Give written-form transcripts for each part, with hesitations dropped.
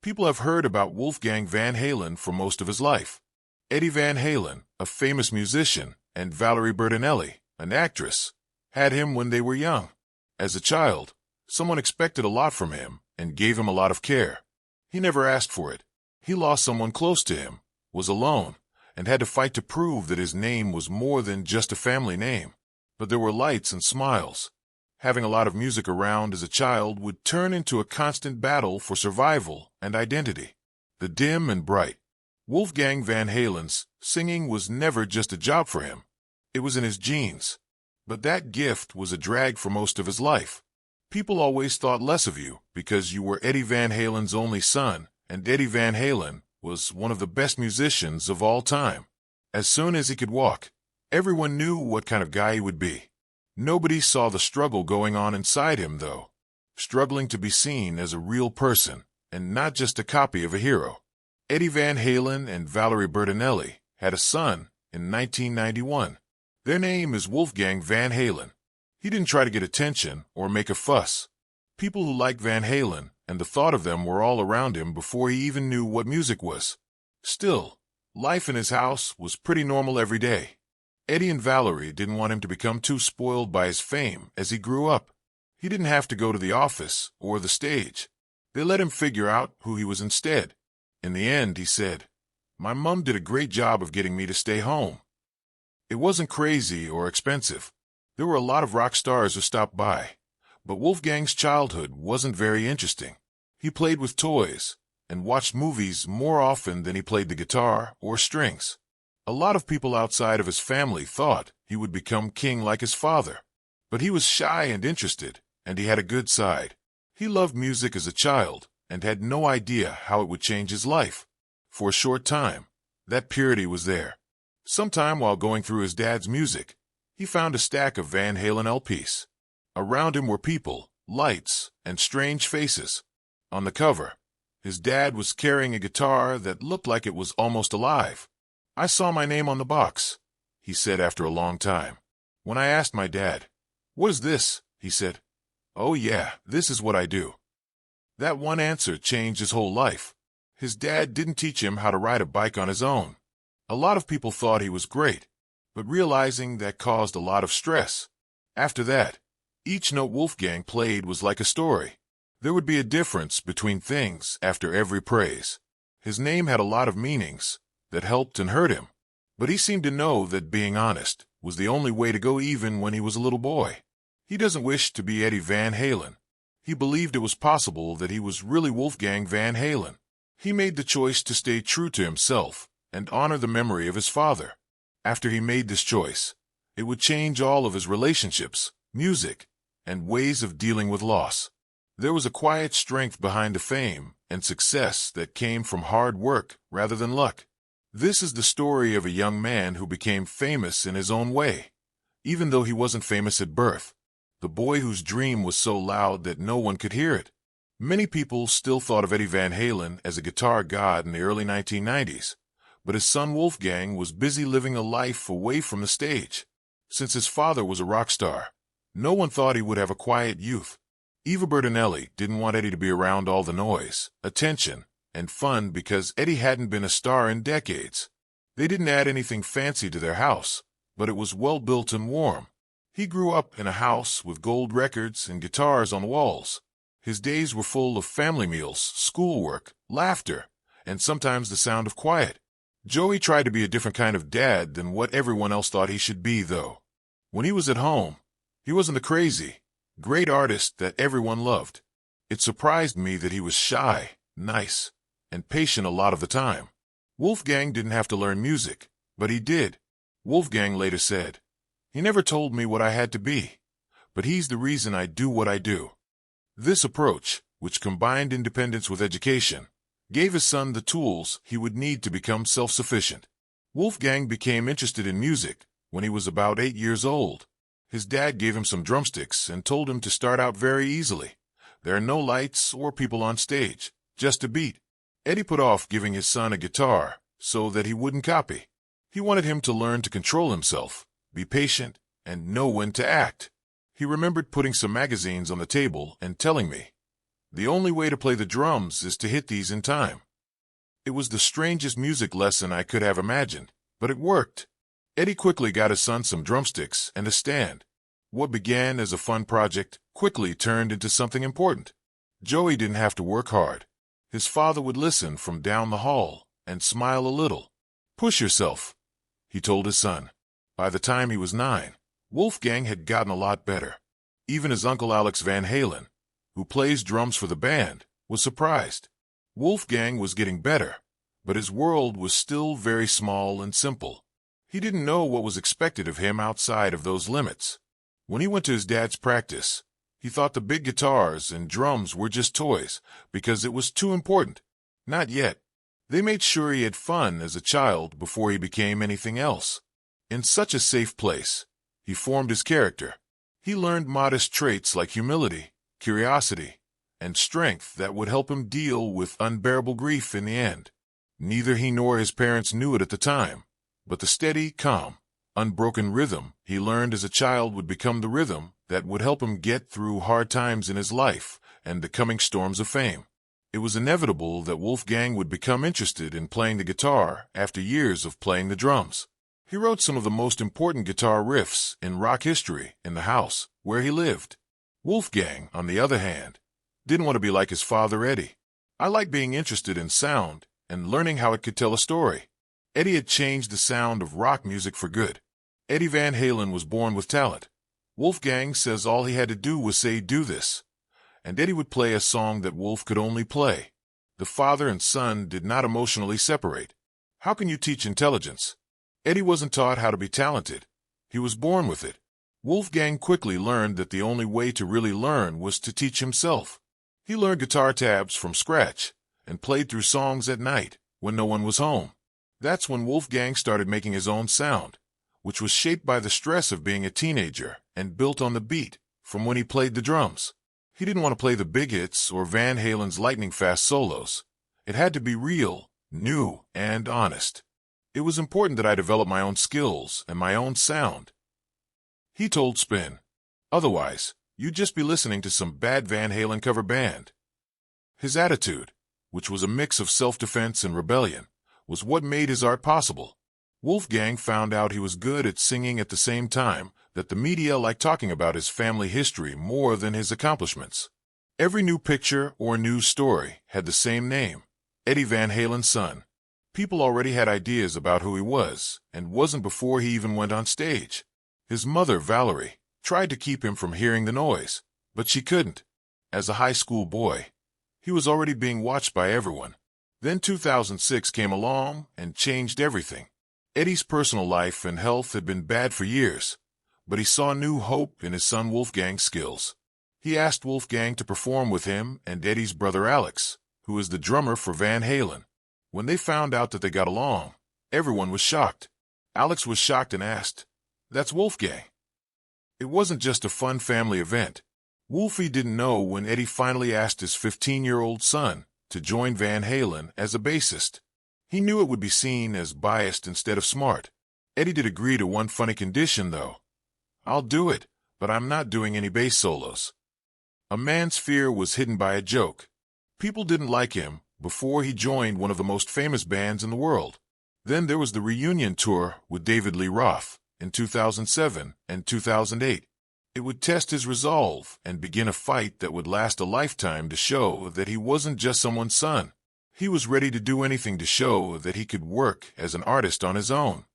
People have heard about Wolfgang Van Halen for most of his life. Eddie Van Halen, a famous musician, and Valerie Bertinelli, an actress, had him when they were young. As a child, someone expected a lot from him and gave him a lot of care. He never asked for it. He lost someone close to him, was alone, and had to fight to prove that his name was more than just a family name. But there were lights and smiles. Having a lot of music around as a child would turn into a constant battle for survival and identity. The dim and bright. Wolfgang Van Halen's singing was never just a job for him. It was in his genes. But that gift was a drag for most of his life. People always thought less of you because you were Eddie Van Halen's only son, and Eddie Van Halen was one of the best musicians of all time. As soon as he could walk, everyone knew what kind of guy he would be. Nobody saw the struggle going on inside him, though. Struggling to be seen as a real person, and not just a copy of a hero. Eddie Van Halen and Valerie Bertinelli had a son in 1991. Their name is Wolfgang Van Halen. He didn't try to get attention or make a fuss. People who liked Van Halen and the thought of them were all around him before he even knew what music was. Still, life in his house was pretty normal every day. Eddie and Valerie didn't want him to become too spoiled by his fame as he grew up. He didn't have to go to the office or the stage. They let him figure out who he was instead. In the end, he said, "My mom did a great job of getting me to stay home." It wasn't crazy or expensive. There were a lot of rock stars who stopped by. But Wolfgang's childhood wasn't very interesting. He played with toys and watched movies more often than he played the guitar or strings. A lot of people outside of his family thought he would become king like his father. But he was shy and interested, and he had a good side. He loved music as a child and had no idea how it would change his life. For a short time, that purity was there. Sometime while going through his dad's music, he found a stack of Van Halen LPs. Around him were people, lights, and strange faces. On the cover, his dad was carrying a guitar that looked like it was almost alive. "I saw my name on the box," he said after a long time. When I asked my dad, "What is this?" he said, "Oh yeah, this is what I do." That one answer changed his whole life. His dad didn't teach him how to ride a bike on his own. A lot of people thought he was great, but realizing that caused a lot of stress. After that, each note Wolfgang played was like a story. There would be a difference between things after every praise. His name had a lot of meanings that helped and hurt him, but he seemed to know that being honest was the only way to go even when he was a little boy. He doesn't wish to be Eddie Van Halen. He believed it was possible that he was really Wolfgang Van Halen. He made the choice to stay true to himself and honor the memory of his father. After he made this choice, it would change all of his relationships, music, and ways of dealing with loss. There was a quiet strength behind the fame and success that came from hard work rather than luck. This is the story of a young man who became famous in his own way, even though he wasn't famous at birth. The boy whose dream was so loud that no one could hear it. Many people still thought of Eddie Van Halen as a guitar god in the early 1990s, but his son Wolfgang was busy living a life away from the stage. Since his father was a rock star, no one thought he would have a quiet youth. Eva Bertinelli didn't want Eddie to be around all the noise, attention, and fun because Eddie hadn't been a star in decades. They didn't add anything fancy to their house, but it was well built and warm. He grew up in a house with gold records and guitars on the walls. His days were full of family meals, schoolwork, laughter, and sometimes the sound of quiet. Joey tried to be a different kind of dad than what everyone else thought he should be, though. When he was at home, he wasn't the crazy, great artist that everyone loved. It surprised me that he was shy, nice, and patient a lot of the time. Wolfgang didn't have to learn music, but he did. Wolfgang later said, "He never told me what I had to be, but he's the reason I do what I do." This approach, which combined independence with education, gave his son the tools he would need to become self-sufficient. Wolfgang became interested in music when he was about 8 years old. His dad gave him some drumsticks and told him to start out very easily. There are no lights or people on stage, just a beat. Eddie put off giving his son a guitar so that he wouldn't copy. He wanted him to learn to control himself, be patient, and know when to act. He remembered putting some magazines on the table and telling me, The only way to play the drums is to hit these in time. It was the strangest music lesson I could have imagined, but it worked. Eddie quickly got his son some drumsticks and a stand. What began as a fun project quickly turned into something important. Joey didn't have to work hard. His father would listen from down the hall and smile a little. "Push yourself," he told his son. By the time he was 9, Wolfgang had gotten a lot better. Even his uncle Alex Van Halen, who plays drums for the band, was surprised. Wolfgang was getting better, but his world was still very small and simple. He didn't know what was expected of him outside of those limits. When he went to his dad's practice, he thought the big guitars and drums were just toys because it was too important. Not yet. They made sure he had fun as a child before he became anything else. In such a safe place, he formed his character. He learned modest traits like humility, curiosity, and strength that would help him deal with unbearable grief in the end. Neither he nor his parents knew it at the time, but the steady, calm, unbroken rhythm he learned as a child would become the rhythm that would help him get through hard times in his life and the coming storms of fame. It was inevitable that Wolfgang would become interested in playing the guitar after years of playing the drums. He wrote some of the most important guitar riffs in rock history in the house where he lived. Wolfgang, on the other hand, didn't want to be like his father Eddie. "I like being interested in sound and learning how it could tell a story." Eddie had changed the sound of rock music for good. Eddie Van Halen was born with talent. Wolfgang says all he had to do was say, "Do this," and Eddie would play a song that Wolf could only play. The father and son did not emotionally separate. How can you teach intelligence? Eddie wasn't taught how to be talented. He was born with it. Wolfgang quickly learned that the only way to really learn was to teach himself. He learned guitar tabs from scratch and played through songs at night when no one was home. That's when Wolfgang started making his own sound, which was shaped by the stress of being a teenager and built on the beat from when he played the drums. He didn't want to play the big hits or Van Halen's lightning-fast solos. It had to be real, new, and honest. It was important that I develop my own skills and my own sound, he told Spin. Otherwise, you'd just be listening to some bad Van Halen cover band. His attitude, which was a mix of self-defense and rebellion, was what made his art possible. Wolfgang found out he was good at singing at the same time that the media liked talking about his family history more than his accomplishments. Every new picture or news story had the same name, Eddie Van Halen's son. People already had ideas about who he was, and wasn't before he even went on stage. His mother, Valerie, tried to keep him from hearing the noise, but she couldn't. As a high school boy, he was already being watched by everyone. Then 2006 came along and changed everything. Eddie's personal life and health had been bad for years, but he saw new hope in his son Wolfgang's skills. He asked Wolfgang to perform with him and Eddie's brother Alex, who is the drummer for Van Halen. When they found out that they got along, everyone was shocked. Alex was shocked and asked, "That's Wolfgang?" It wasn't just a fun family event. Wolfie didn't know when Eddie finally asked his 15-year-old son to join Van Halen as a bassist. He knew it would be seen as biased instead of smart. Eddie did agree to one funny condition, though. "I'll do it, but I'm not doing any bass solos." A man's fear was hidden by a joke. People didn't like him before he joined one of the most famous bands in the world. Then there was the reunion tour with David Lee Roth in 2007 and 2008. It would test his resolve and begin a fight that would last a lifetime to show that he wasn't just someone's son. He was ready to do anything to show that he could work as an artist on his own.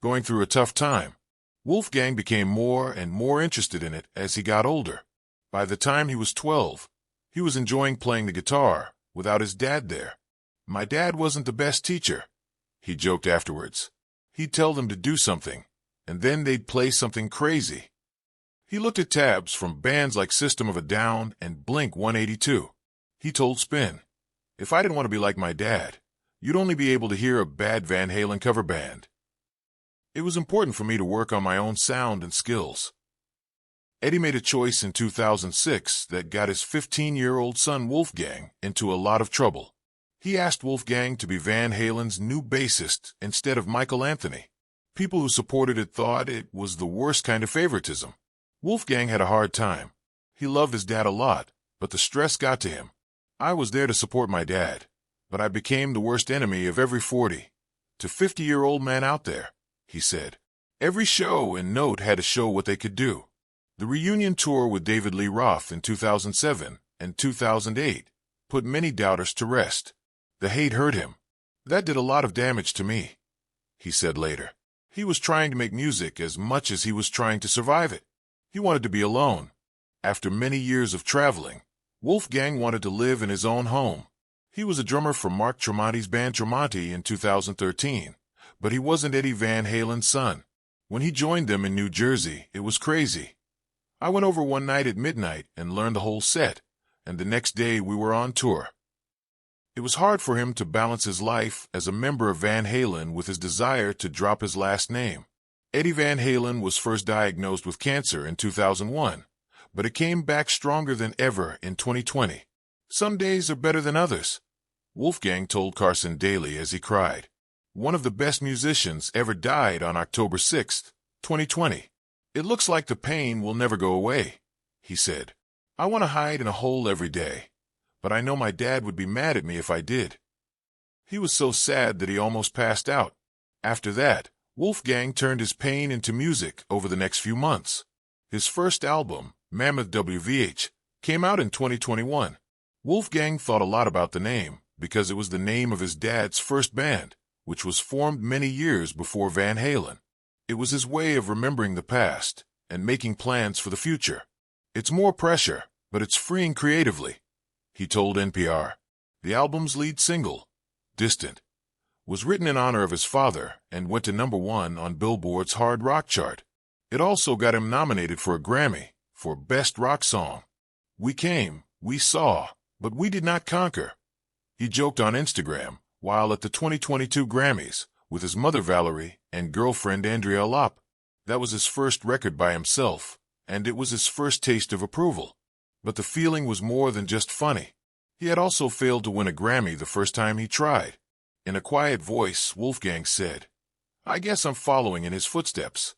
Going through a tough time, Wolfgang became more and more interested in it as he got older. By the time he was 12, he was enjoying playing the guitar without his dad there. "My dad wasn't the best teacher," he joked afterwards. He'd tell them to do something, and then they'd play something crazy. He looked at tabs from bands like System of a Down and Blink-182. He told Spin, "If I didn't want to be like my dad, you'd only be able to hear a bad Van Halen cover band." It was important for me to work on my own sound and skills. Eddie made a choice in 2006 that got his 15-year-old son Wolfgang into a lot of trouble. He asked Wolfgang to be Van Halen's new bassist instead of Michael Anthony. People who supported it thought it was the worst kind of favoritism. Wolfgang had a hard time. He loved his dad a lot, but the stress got to him. I was there to support my dad, but I became the worst enemy of every 40 to 50-year-old man out there, he said. Every show and note had to show what they could do. The reunion tour with David Lee Roth in 2007 and 2008 put many doubters to rest. The hate hurt him. That did a lot of damage to me, he said later. He was trying to make music as much as he was trying to survive it. He wanted to be alone. After many years of traveling, Wolfgang wanted to live in his own home. He was a drummer for Mark Tremonti's band Tremonti in 2013, but he wasn't Eddie Van Halen's son. When he joined them in New Jersey, it was crazy. I went over one night at midnight and learned the whole set, and the next day we were on tour. It was hard for him to balance his life as a member of Van Halen with his desire to drop his last name. Eddie Van Halen was first diagnosed with cancer in 2001, but it came back stronger than ever in 2020. Some days are better than others, Wolfgang told Carson Daly as he cried. One of the best musicians ever died on October 6, 2020. It looks like the pain will never go away, he said. I want to hide in a hole every day, but I know my dad would be mad at me if I did. He was so sad that he almost passed out. After that, Wolfgang turned his pain into music over the next few months. His first album, Mammoth WVH, came out in 2021. Wolfgang thought a lot about the name because it was the name of his dad's first band, which was formed many years before Van Halen. It was his way of remembering the past and making plans for the future. It's more pressure, but it's freeing creatively, he told NPR. The album's lead single, Distant, was written in honor of his father and went to #1 on Billboard's hard rock chart. It also got him nominated for a Grammy for Best Rock Song. We came, we saw, but we did not conquer, he joked on Instagram while at the 2022 Grammys with his mother Valerie and girlfriend Andrea Lopp. That was his first record by himself, and it was his first taste of approval. But the feeling was more than just funny. He had also failed to win a Grammy the first time he tried. In a quiet voice, Wolfgang said, I guess I'm following in his footsteps.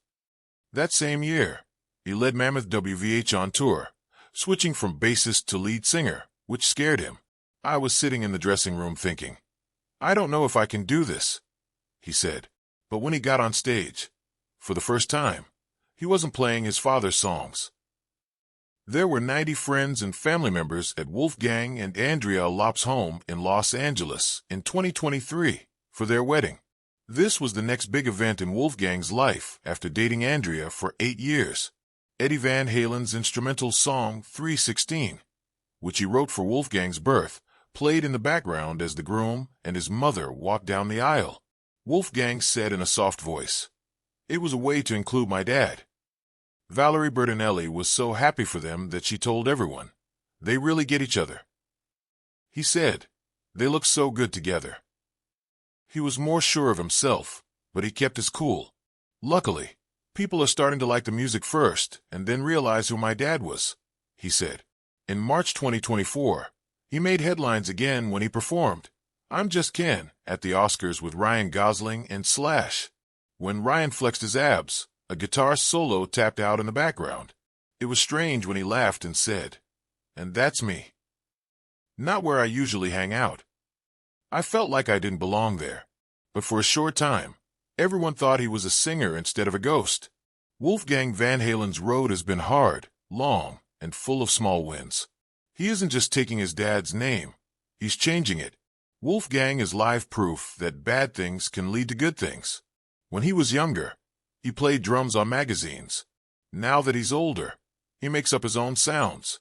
That same year, he led Mammoth WVH on tour, switching from bassist to lead singer, which scared him. I was sitting in the dressing room thinking, I don't know if I can do this, he said. But when he got on stage, for the first time, he wasn't playing his father's songs. There were 90 friends and family members at Wolfgang and Andrea Lopp's home in Los Angeles in 2023 for their wedding. This was the next big event in Wolfgang's life after dating Andrea for 8 years. Eddie Van Halen's instrumental song 316, which he wrote for Wolfgang's birth, played in the background as the groom and his mother walked down the aisle. Wolfgang said in a soft voice, It was a way to include my dad. Valerie Bertinelli was so happy for them that she told everyone, They really get each other. He said, They look so good together. He was more sure of himself, but he kept his cool. Luckily, people are starting to like the music first and then realize who my dad was, he said. In March 2024, he made headlines again when he performed I'm Just Ken at the Oscars with Ryan Gosling and Slash. When Ryan flexed his abs, a guitar solo tapped out in the background. It was strange when he laughed and said, And that's me. Not where I usually hang out. I felt like I didn't belong there. But for a short time, everyone thought he was a singer instead of a ghost. Wolfgang Van Halen's road has been hard, long, and full of small wins. He isn't just taking his dad's name, he's changing it. Wolfgang is live proof that bad things can lead to good things. When he was younger, he played drums on magazines. Now that he's older, he makes up his own sounds.